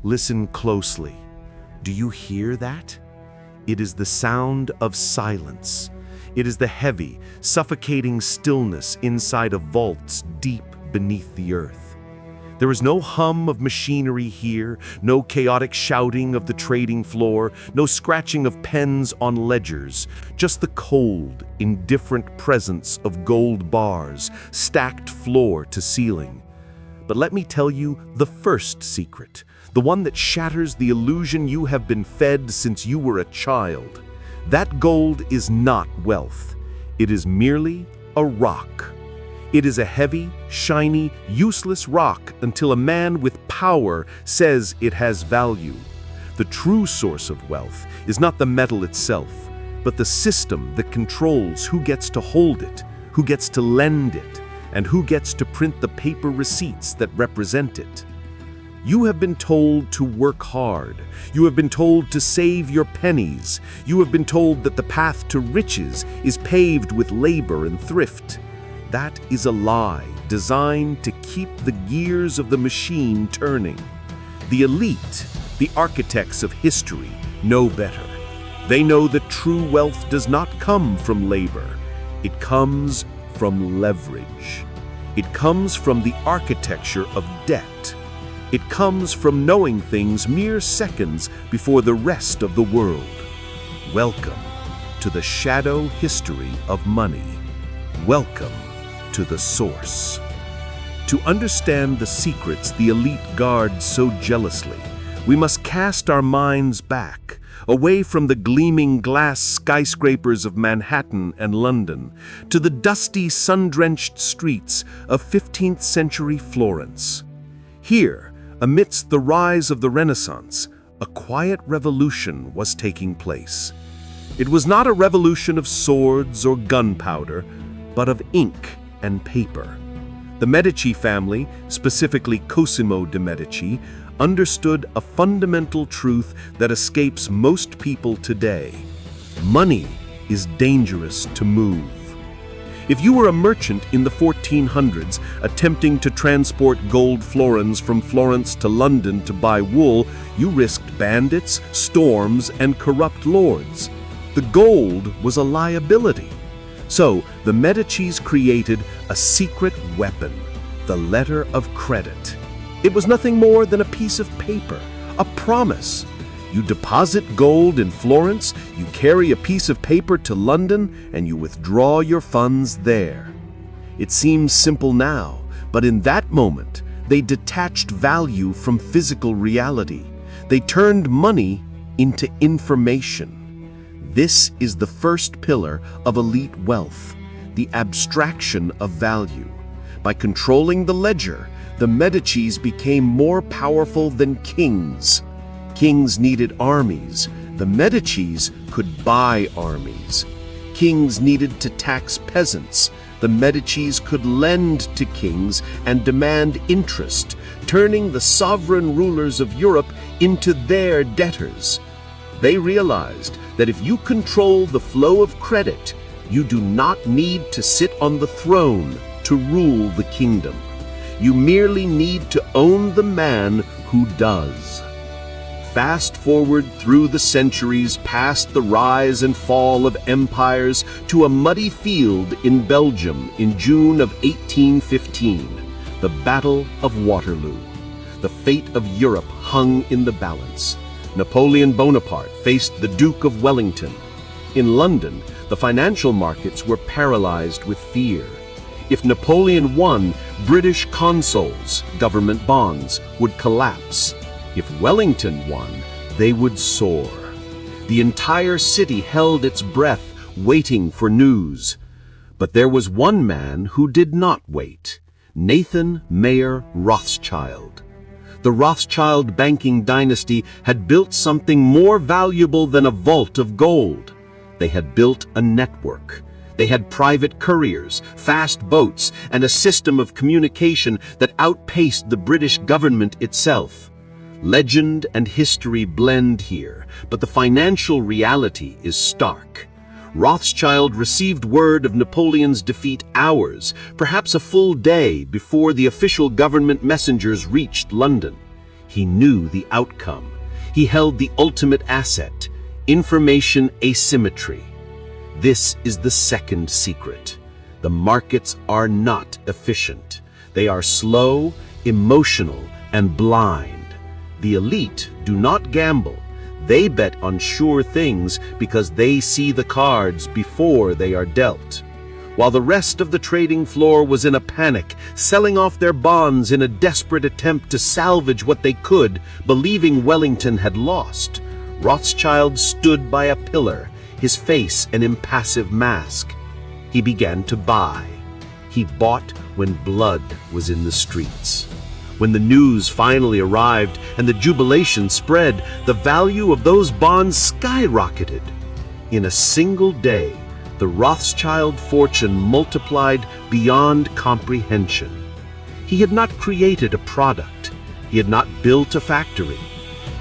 Listen closely. Do you hear that? It is the sound of silence. It is the heavy, suffocating stillness inside of vaults deep beneath the earth. There is no hum of machinery here, no chaotic shouting of the trading floor, no scratching of pens on ledgers, just the cold, indifferent presence of gold bars stacked floor to ceiling. But let me tell you the first secret, the one that shatters the illusion you have been fed since you were a child. That gold is not wealth. It is merely a rock. It is a heavy, shiny, useless rock until a man with power says it has value. The true source of wealth is not the metal itself, but the system that controls who gets to hold it, who gets to lend it, and who gets to print the paper receipts that represent it. You have been told to work hard. You have been told to save your pennies. You have been told that the path to riches is paved with labor and thrift. That is a lie designed to keep the gears of the machine turning. The elite, the architects of history, know better. They know that true wealth does not come from labor. It comes from leverage. It comes from the architecture of debt. It comes from knowing things mere seconds before the rest of the world. Welcome to the shadow history of money. Welcome to the source. To understand the secrets the elite guard so jealously, we must cast our minds back, away from the gleaming glass skyscrapers of Manhattan and London, to the dusty, sun-drenched streets of 15th century Florence. Here, amidst the rise of the Renaissance, a quiet revolution was taking place. It was not a revolution of swords or gunpowder, but of ink and paper. The Medici family, specifically Cosimo de' Medici, understood a fundamental truth that escapes most people today. Money is dangerous to move. If you were a merchant in the 1400s attempting to transport gold florins from Florence to London to buy wool, you risked bandits, storms, and corrupt lords. The gold was a liability. So the Medicis created a secret weapon, the letter of credit. It was nothing more than a piece of paper, a promise. You deposit gold in Florence, you carry a piece of paper to London, and you withdraw your funds there. It seems simple now, but in that moment, they detached value from physical reality. They turned money into information. This is the first pillar of elite wealth, the abstraction of value. By controlling the ledger, the Medicis became more powerful than kings. Kings needed armies. The Medicis could buy armies. Kings needed to tax peasants. The Medicis could lend to kings and demand interest, turning the sovereign rulers of Europe into their debtors. They realized that if you control the flow of credit, you do not need to sit on the throne to rule the kingdom. You merely need to own the man who does. Fast forward through the centuries past the rise and fall of empires to a muddy field in Belgium in June of 1815, the Battle of Waterloo. The fate of Europe hung in the balance. Napoleon Bonaparte faced the Duke of Wellington. In London, the financial markets were paralyzed with fear. If Napoleon won, British consols, government bonds, would collapse. If Wellington won, they would soar. The entire city held its breath, waiting for news. But there was one man who did not wait: Nathan Mayer Rothschild. The Rothschild banking dynasty had built something more valuable than a vault of gold. They had built a network. They had private couriers, fast boats, and a system of communication that outpaced the British government itself. Legend and history blend here, but the financial reality is stark. Rothschild received word of Napoleon's defeat hours, perhaps a full day, before the official government messengers reached London. He knew the outcome. He held the ultimate asset, information asymmetry. This is the second secret. The markets are not efficient. They are slow, emotional, and blind. The elite do not gamble. They bet on sure things because they see the cards before they are dealt. While the rest of the trading floor was in a panic, selling off their bonds in a desperate attempt to salvage what they could, believing Wellington had lost, Rothschild stood by a pillar, his face an impassive mask. He began to buy. He bought when blood was in the streets. When the news finally arrived and the jubilation spread, the value of those bonds skyrocketed. In a single day, the Rothschild fortune multiplied beyond comprehension. He had not created a product. He had not built a factory.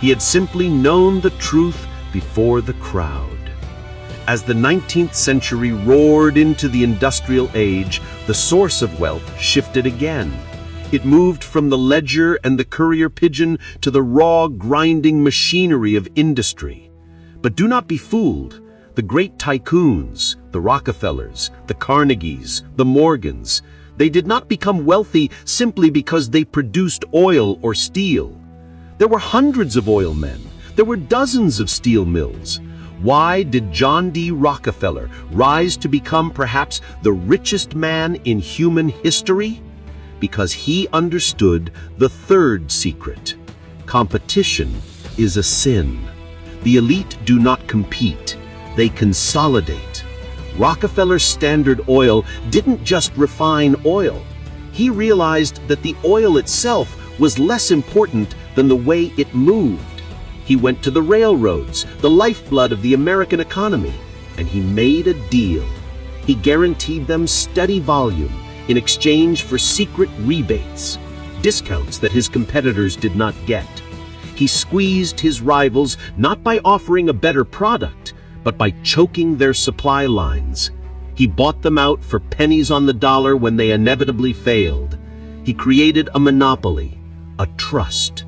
He had simply known the truth before the crowd. As the 19th century roared into the industrial age, the source of wealth shifted again. It moved from the ledger and the courier pigeon to the raw, grinding machinery of industry. But do not be fooled. The great tycoons, the Rockefellers, the Carnegies, the Morgans, they did not become wealthy simply because they produced oil or steel. There were hundreds of oil men. There were dozens of steel mills. Why did John D. Rockefeller rise to become perhaps the richest man in human history? Because he understood the third secret. Competition is a sin. The elite do not compete. They consolidate. Rockefeller's Standard Oil didn't just refine oil. He realized that the oil itself was less important than the way it moved. He went to the railroads, the lifeblood of the American economy, and he made a deal. He guaranteed them steady volume in exchange for secret rebates, discounts that his competitors did not get. He squeezed his rivals not by offering a better product, but by choking their supply lines. He bought them out for pennies on the dollar when they inevitably failed. He created a monopoly, a trust.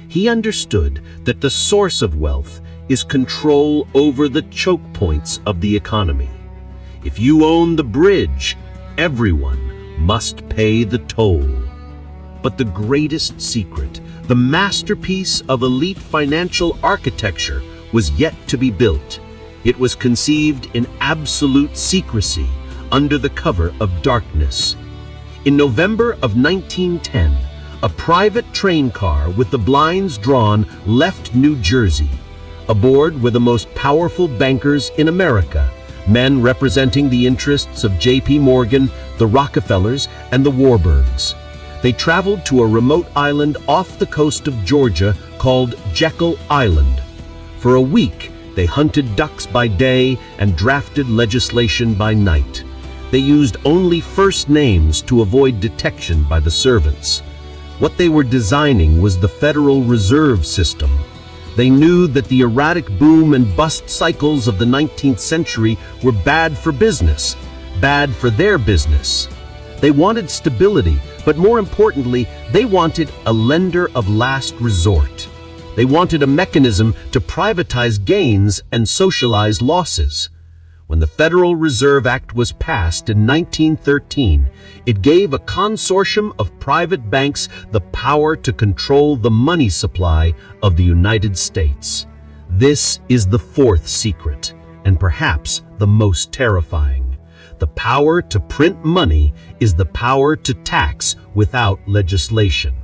He understood that the source of wealth is control over the choke points of the economy. If you own the bridge, everyone must pay the toll. But the greatest secret, the masterpiece of elite financial architecture, was yet to be built. It was conceived in absolute secrecy, under the cover of darkness. In November of 1910, a private train car with the blinds drawn left New Jersey. Aboard were the most powerful bankers in America, men representing the interests of J.P. Morgan, the Rockefellers, and the Warburgs. They traveled to a remote island off the coast of Georgia called Jekyll Island. For a week, they hunted ducks by day and drafted legislation by night. They used only first names to avoid detection by the servants. What they were designing was the Federal Reserve System. They knew that the erratic boom and bust cycles of the 19th century were bad for business, bad for their business. They wanted stability, but more importantly, they wanted a lender of last resort. They wanted a mechanism to privatize gains and socialize losses. When the Federal Reserve Act was passed in 1913, it gave a consortium of private banks the power to control the money supply of the United States. This is the fourth secret, and perhaps the most terrifying. The power to print money is the power to tax without legislation.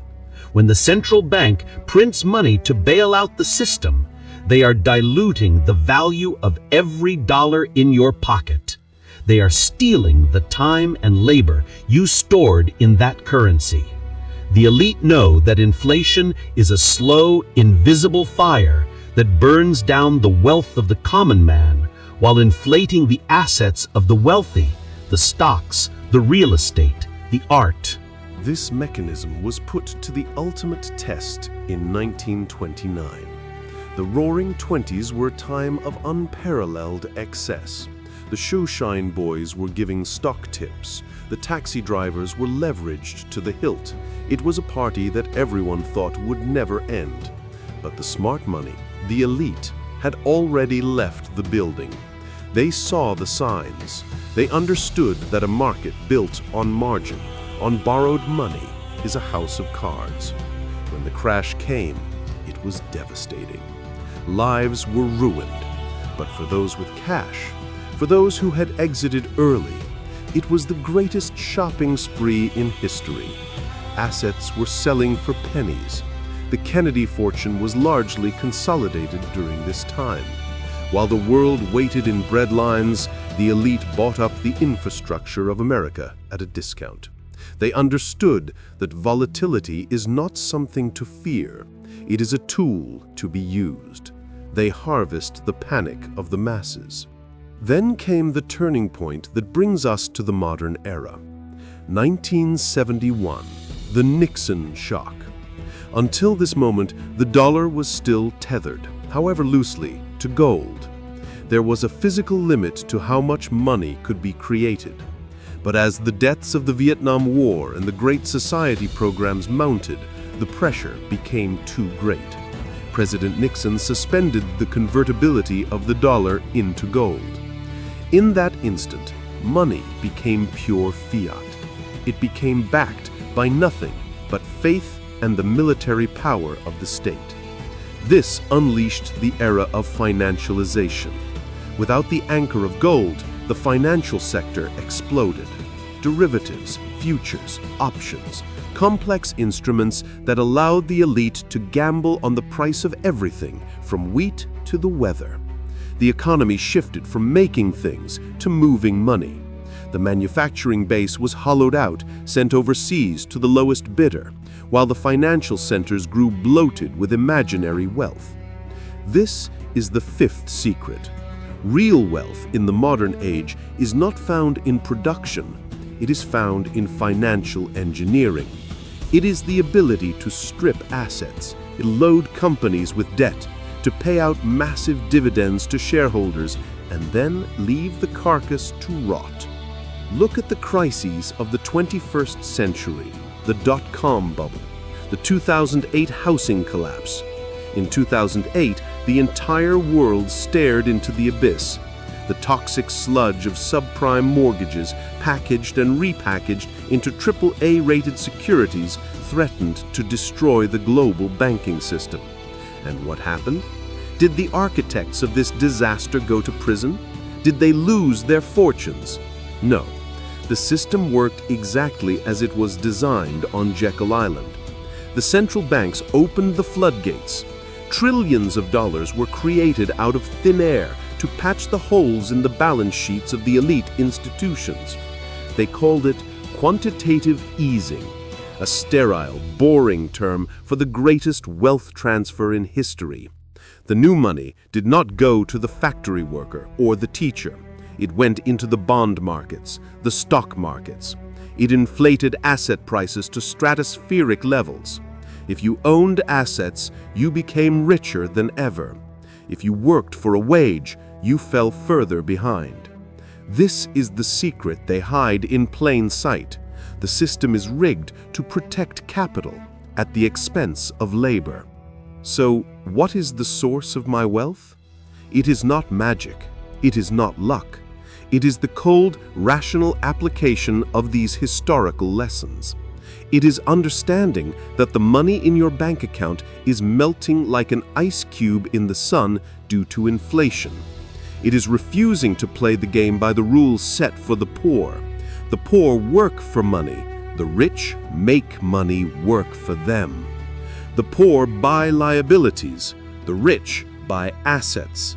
When the central bank prints money to bail out the system, they are diluting the value of every dollar in your pocket. They are stealing the time and labor you stored in that currency. The elite know that inflation is a slow, invisible fire that burns down the wealth of the common man while inflating the assets of the wealthy, the stocks, the real estate, the art. This mechanism was put to the ultimate test in 1929. The Roaring Twenties were a time of unparalleled excess. The shoeshine boys were giving stock tips. The taxi drivers were leveraged to the hilt. It was a party that everyone thought would never end. But the smart money, the elite, had already left the building. They saw the signs. They understood that a market built on margin, on borrowed money, is a house of cards. When the crash came, it was devastating. Lives were ruined. But for those with cash, for those who had exited early, it was the greatest shopping spree in history. Assets were selling for pennies. The Kennedy fortune was largely consolidated during this time. While the world waited in bread lines, the elite bought up the infrastructure of America at a discount. They understood that volatility is not something to fear. It is a tool to be used. They harvest the panic of the masses. Then came the turning point that brings us to the modern era. 1971, the Nixon shock. Until this moment, the dollar was still tethered, however loosely, to gold. There was a physical limit to how much money could be created. But as the debts of the Vietnam War and the Great Society programs mounted, the pressure became too great. President Nixon suspended the convertibility of the dollar into gold. In that instant, money became pure fiat. It became backed by nothing but faith and the military power of the state. This unleashed the era of financialization. Without the anchor of gold, the financial sector exploded. Derivatives, futures, options, complex instruments that allowed the elite to gamble on the price of everything, from wheat to the weather. The economy shifted from making things to moving money. The manufacturing base was hollowed out, sent overseas to the lowest bidder, while the financial centers grew bloated with imaginary wealth. This is the fifth secret. Real wealth in the modern age is not found in production. It is found in financial engineering. It is the ability to strip assets, load companies with debt, to pay out massive dividends to shareholders, and then leave the carcass to rot. Look at the crises of the 21st century, the dot-com bubble, the 2008 housing collapse. In 2008, the entire world stared into the abyss. The toxic sludge of subprime mortgages, packaged and repackaged into AAA-rated securities, threatened to destroy the global banking system. And what happened? Did the architects of this disaster go to prison? Did they lose their fortunes? No. The system worked exactly as it was designed on Jekyll Island. The central banks opened the floodgates. Trillions of dollars were created out of thin air to patch the holes in the balance sheets of the elite institutions. They called it quantitative easing, a sterile, boring term for the greatest wealth transfer in history. The new money did not go to the factory worker or the teacher. It went into the bond markets, the stock markets. It inflated asset prices to stratospheric levels. If you owned assets, you became richer than ever. If you worked for a wage, you fell further behind. This is the secret they hide in plain sight. The system is rigged to protect capital at the expense of labor. So, what is the source of my wealth? It is not magic. It is not luck. It is the cold, rational application of these historical lessons. It is understanding that the money in your bank account is melting like an ice cube in the sun due to inflation. It is refusing to play the game by the rules set for the poor. The poor work for money. The rich make money work for them. The poor buy liabilities. The rich buy assets.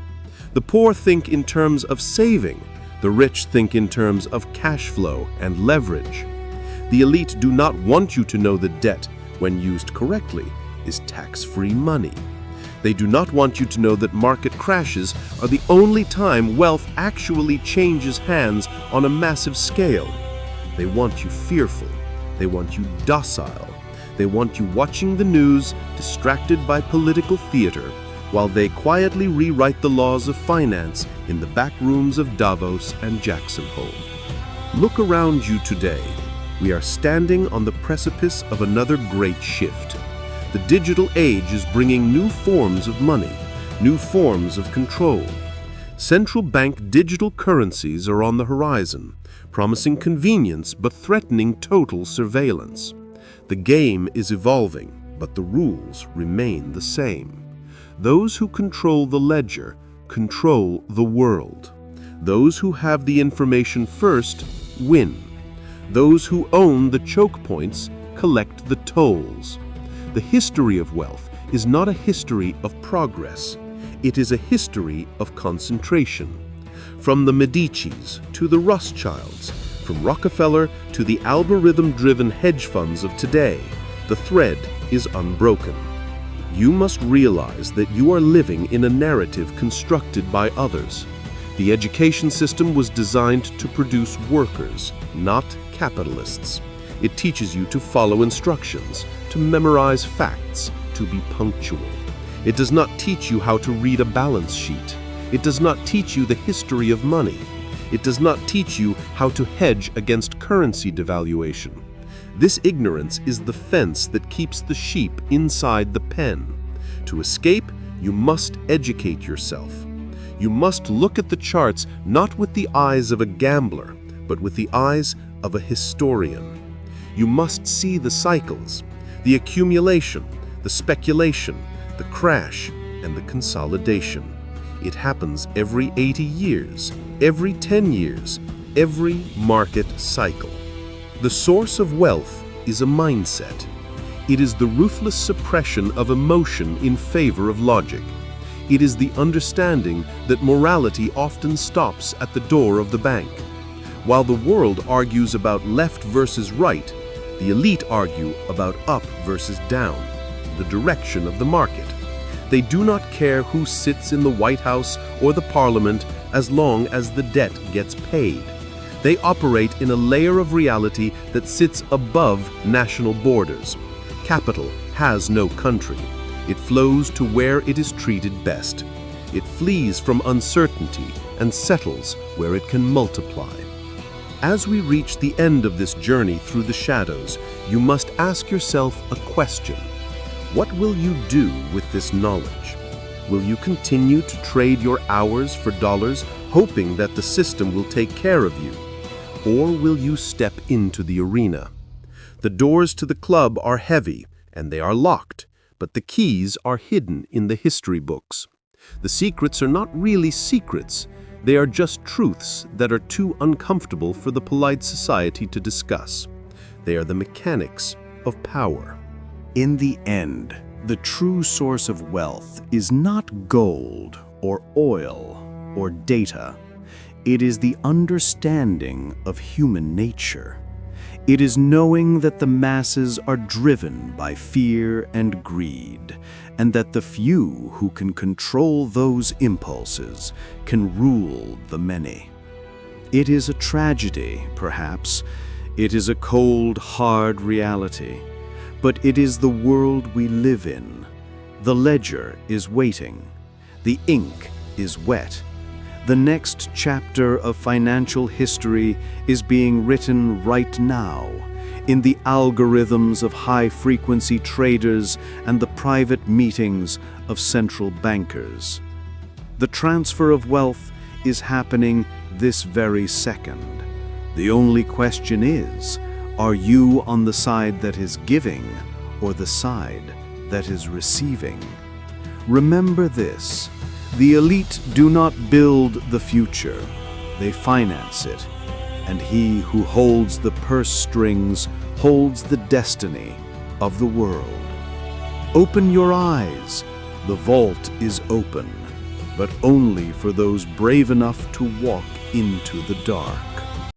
The poor think in terms of saving. The rich think in terms of cash flow and leverage. The elite do not want you to know that debt, when used correctly, is tax-free money. They do not want you to know that market crashes are the only time wealth actually changes hands on a massive scale. They want you fearful. They want you docile. They want you watching the news, distracted by political theater, while they quietly rewrite the laws of finance in the back rooms of Davos and Jackson Hole. Look around you today. We are standing on the precipice of another great shift. The digital age is bringing new forms of money, new forms of control. Central bank digital currencies are on the horizon, promising convenience but threatening total surveillance. The game is evolving, but the rules remain the same. Those who control the ledger control the world. Those who have the information first win. Those who own the choke points collect the tolls. The history of wealth is not a history of progress. It is a history of concentration. From the Medicis to the Rothschilds, from Rockefeller to the algorithm-driven hedge funds of today, the thread is unbroken. You must realize that you are living in a narrative constructed by others. The education system was designed to produce workers, not capitalists. It teaches you to follow instructions, to memorize facts, to be punctual. It does not teach you how to read a balance sheet. It does not teach you the history of money. It does not teach you how to hedge against currency devaluation. This ignorance is the fence that keeps the sheep inside the pen. To escape, you must educate yourself. You must look at the charts not with the eyes of a gambler, but with the eyes of a historian. You must see the cycles, the accumulation, the speculation, the crash, and the consolidation. It happens every 80 years, every 10 years, every market cycle. The source of wealth is a mindset. It is the ruthless suppression of emotion in favor of logic. It is the understanding that morality often stops at the door of the bank. While the world argues about left versus right, the elite argue about up versus down, the direction of the market. They do not care who sits in the White House or the Parliament as long as the debt gets paid. They operate in a layer of reality that sits above national borders. Capital has no country. It flows to where it is treated best. It flees from uncertainty and settles where it can multiply. As we reach the end of this journey through the shadows, you must ask yourself a question. What will you do with this knowledge? Will you continue to trade your hours for dollars, hoping that the system will take care of you? Or will you step into the arena? The doors to the club are heavy, and they are locked, but the keys are hidden in the history books. The secrets are not really secrets. They are just truths that are too uncomfortable for the polite society to discuss. They are the mechanics of power. In the end, the true source of wealth is not gold or oil or data. It is the understanding of human nature. It is knowing that the masses are driven by fear and greed, and that the few who can control those impulses can rule the many. It is a tragedy, perhaps. It is a cold, hard reality. But it is the world we live in. The ledger is waiting. The ink is wet. The next chapter of financial history is being written right now in the algorithms of high-frequency traders and the private meetings of central bankers. The transfer of wealth is happening this very second. The only question is, are you on the side that is giving or the side that is receiving? Remember this. The elite do not build the future, they finance it, and he who holds the purse strings holds the destiny of the world. Open your eyes, the vault is open, but only for those brave enough to walk into the dark.